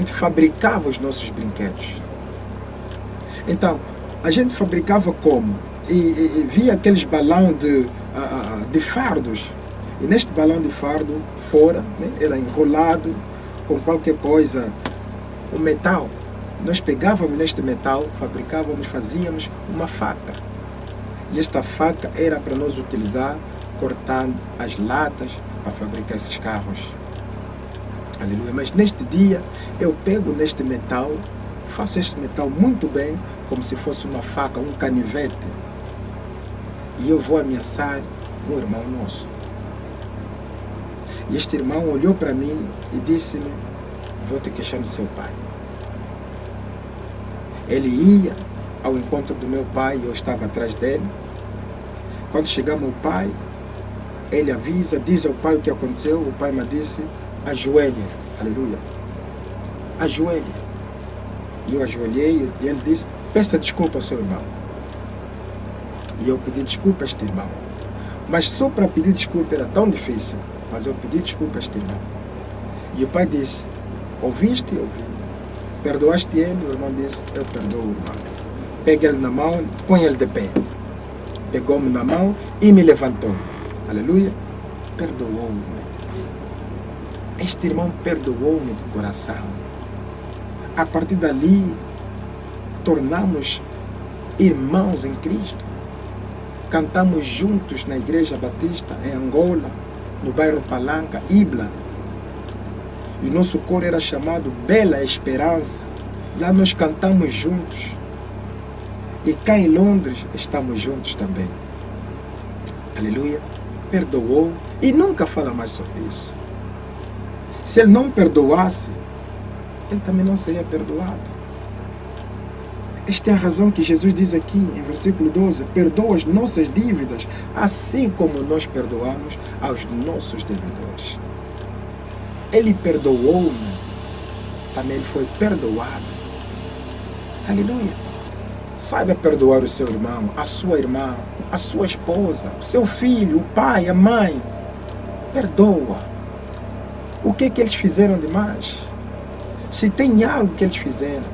A gente fabricava os nossos brinquedos. Então, a gente fabricava como? E via aqueles balão de fardos. E neste balão de fardo, fora, né, era enrolado com qualquer coisa, um metal. Nós pegávamos neste metal, fabricávamos, fazíamos uma faca. E esta faca era para nós utilizar cortando as latas para fabricar esses carros. Aleluia. Mas neste dia, eu pego neste metal, faço este metal muito bem, como se fosse uma faca, um canivete. E eu vou ameaçar um irmão nosso. E este irmão olhou para mim e disse-me: vou te queixar no seu pai. Ele ia ao encontro do meu pai e eu estava atrás dele. Quando chegamos ao pai, ele avisa, diz ao pai o que aconteceu. O pai me disse: ajoelhe. Aleluia. Ajoelhe. E eu ajoelhei e ele disse: peça desculpa ao seu irmão. E eu pedi desculpa a este irmão. Mas só para pedir desculpa era tão difícil. Mas eu pedi desculpa a este irmão. E o pai disse: ouviste? Eu ouvi. Perdoaste ele? O irmão disse: eu perdoo o irmão. Pega ele na mão, põe ele de pé. Pegou-me na mão e me levantou. Aleluia. Perdoou-me. Este irmão perdoou-me de coração. A partir dali, tornamos irmãos em Cristo. Cantamos juntos na Igreja Batista, em Angola, no bairro Palanca, Ibla. E o nosso coro era chamado Bela Esperança. Lá nós cantamos juntos. E cá em Londres estamos juntos também. Aleluia. Perdoou e nunca fala mais sobre isso. Se ele não perdoasse, ele também não seria perdoado. Esta é a razão que Jesus diz aqui em versículo 12: perdoa as nossas dívidas, assim como nós perdoamos aos nossos devedores. Ele perdoou-me, também ele foi perdoado. Aleluia. Saiba perdoar o seu irmão, a sua irmã, a sua esposa, o seu filho, o pai, a mãe. Perdoa. O que é que eles fizeram demais? Se tem algo que eles fizeram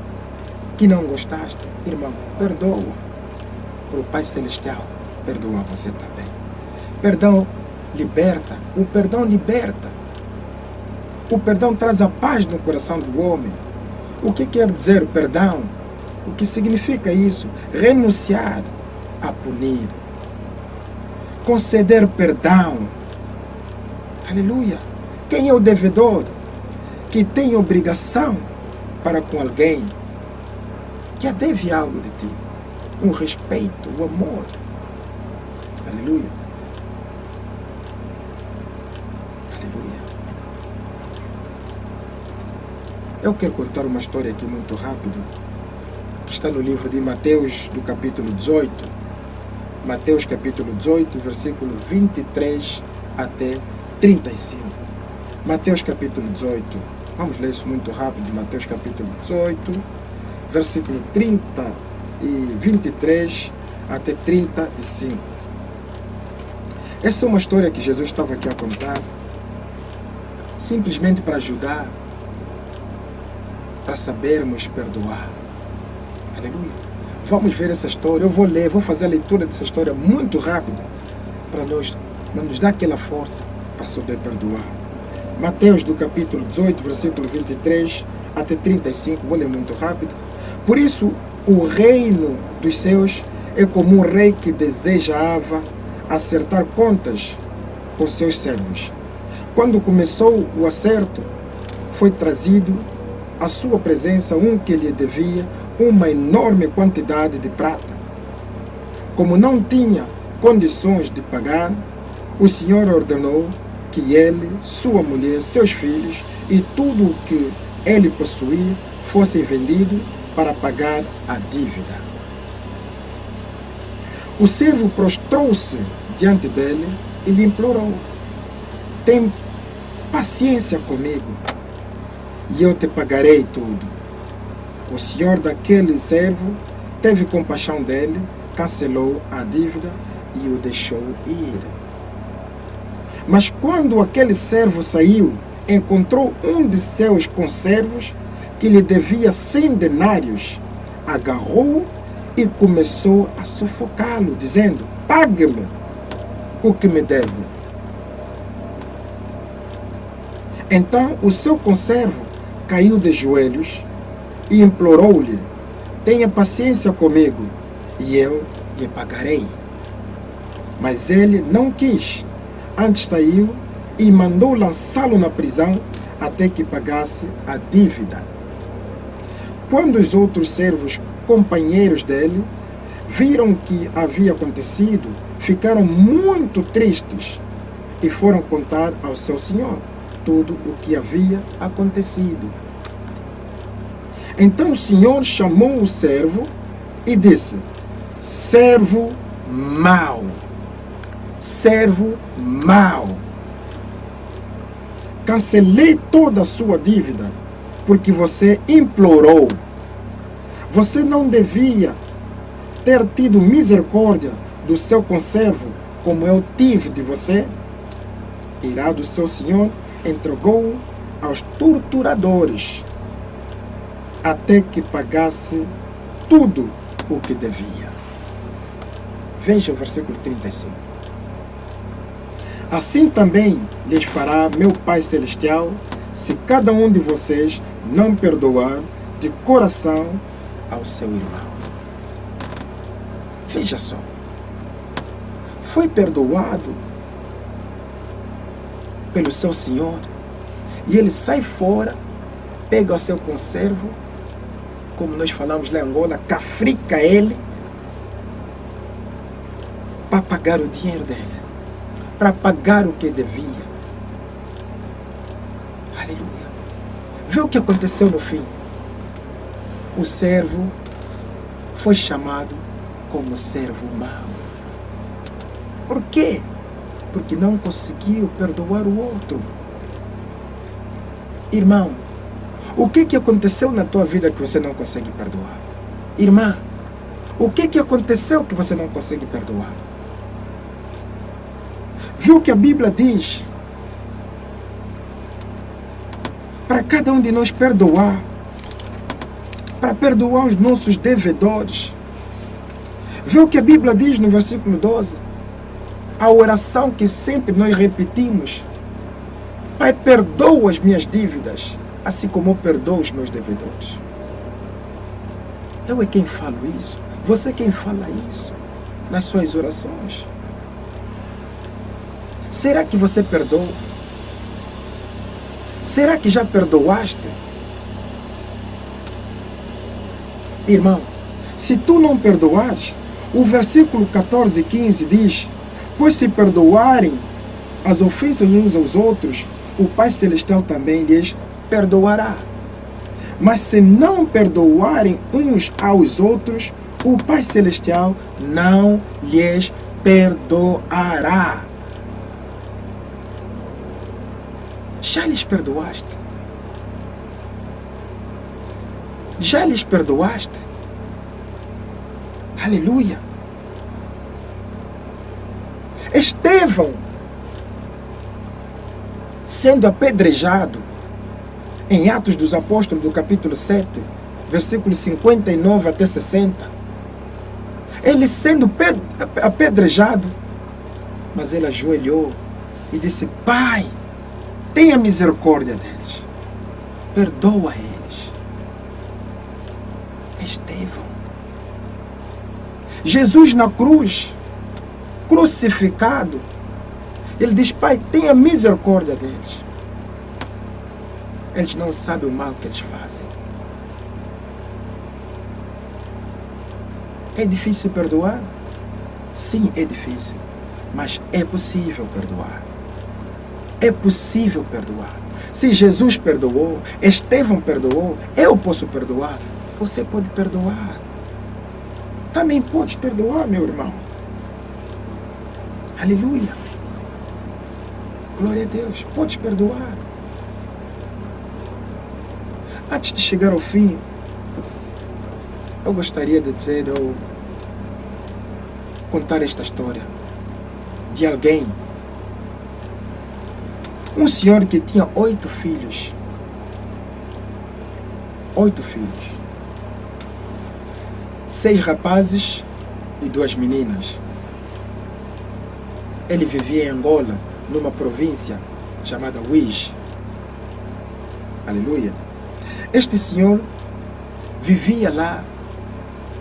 que não gostaste, irmão, perdoa. Para o Pai Celestial perdoa você também. Perdão liberta. O perdão liberta. O perdão traz a paz no coração do homem. O que quer dizer o perdão? O que significa isso? Renunciar a punir. Conceder perdão. Aleluia. Quem é o devedor? Que tem obrigação para com alguém que deve algo de ti. Um respeito, o amor. Aleluia. Aleluia. Eu quero contar uma história aqui muito rápido, que está no livro de Mateus, do capítulo 18. Mateus capítulo 18, versículo 23 até 35. Mateus capítulo 18. Vamos ler isso muito rápido. Mateus capítulo 18, versículo 30 e 23 até 35. Essa é uma história que Jesus estava aqui a contar, simplesmente para ajudar, para sabermos perdoar. Aleluia. Vamos ver essa história. Eu vou ler, vou fazer a leitura dessa história muito rápido, para nos dar aquela força para saber perdoar. Mateus do capítulo 18, versículo 23 até 35, vou ler muito rápido. Por isso, o reino dos céus é como um rei que desejava acertar contas com seus servos. Quando começou o acerto, foi trazido à sua presença um que lhe devia uma enorme quantidade de prata. Como não tinha condições de pagar, o Senhor ordenou que ele, sua mulher, seus filhos e tudo o que ele possuía fossem vendidos para pagar a dívida. O servo prostrou-se diante dele e lhe implorou: tem paciência comigo e eu te pagarei tudo. O senhor daquele servo teve compaixão dele, cancelou a dívida e o deixou ir. Mas quando aquele servo saiu, encontrou um de seus conservos que lhe devia 100 denários, agarrou e começou a sufocá-lo, dizendo: pague-me o que me deve. Então o seu conservo caiu de joelhos e implorou-lhe: tenha paciência comigo e eu lhe pagarei. Mas ele não quis, antes saiu e mandou lançá-lo na prisão até que pagasse a dívida. Quando os outros servos, companheiros dele, viram o que havia acontecido, ficaram muito tristes e foram contar ao seu senhor tudo o que havia acontecido. Então o senhor chamou o servo e disse: servo mau, servo mau, cancelei toda a sua dívida porque você implorou. Você não devia ter tido misericórdia do seu conservo como eu tive de você? Irado seu senhor, entregou-o aos torturadores até que pagasse tudo o que devia. Veja o versículo 35. Assim também lhes fará meu Pai Celestial, se cada um de vocês não perdoar de coração ao seu irmão. Veja só. Foi perdoado pelo seu senhor e ele sai fora, pega o seu conservo, como nós falamos lá em Angola, cafrica ele para pagar o dinheiro dele, para pagar o que devia. Aleluia. Vê o que aconteceu no fim. O servo foi chamado como servo mau. Por quê? Porque não conseguiu perdoar o outro. Irmão, o que aconteceu na tua vida que você não consegue perdoar? Irmã, o que aconteceu que você não consegue perdoar? Viu o que a Bíblia diz? Para cada um de nós perdoar, para perdoar os nossos devedores. Viu o que a Bíblia diz no versículo 12? A oração que sempre nós repetimos: Pai, perdoa as minhas dívidas, assim como eu perdoo os meus devedores. Eu é quem falo isso. Você é quem fala isso nas suas orações. Será que você perdoa? Será que já perdoaste? Irmão, se tu não perdoares, o versículo 14 e 15 diz: pois se perdoarem as ofensas uns aos outros, o Pai Celestial também lhes perdoará. Mas se não perdoarem uns aos outros, o Pai Celestial não lhes perdoará. Já lhes perdoaste? Já lhes perdoaste? Aleluia! Estevão, sendo apedrejado, em Atos dos Apóstolos, do capítulo 7, versículos 59 até 60, ele sendo apedrejado, mas ele ajoelhou e disse: Pai, tenha misericórdia deles, perdoa eles. Estevão. Jesus na cruz, crucificado, ele diz: Pai, tenha misericórdia deles. Eles não sabem o mal que eles fazem. É difícil perdoar? Sim, é difícil. Mas é possível perdoar. É possível perdoar. Se Jesus perdoou, Estevão perdoou, eu posso perdoar. Você pode perdoar. Também pode perdoar, meu irmão. Aleluia. Glória a Deus. Pode perdoar. Antes de chegar ao fim, eu gostaria de dizer, ou contar esta história de alguém. Um senhor que tinha 8 filhos. 8 filhos. 6 rapazes e 2 meninas. Ele vivia em Angola, numa província chamada Uige. Aleluia. Este senhor vivia lá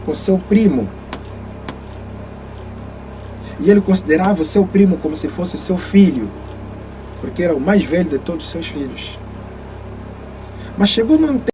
com seu primo. E ele considerava o seu primo como se fosse seu filho, porque era o mais velho de todos os seus filhos. Mas chegou num tempo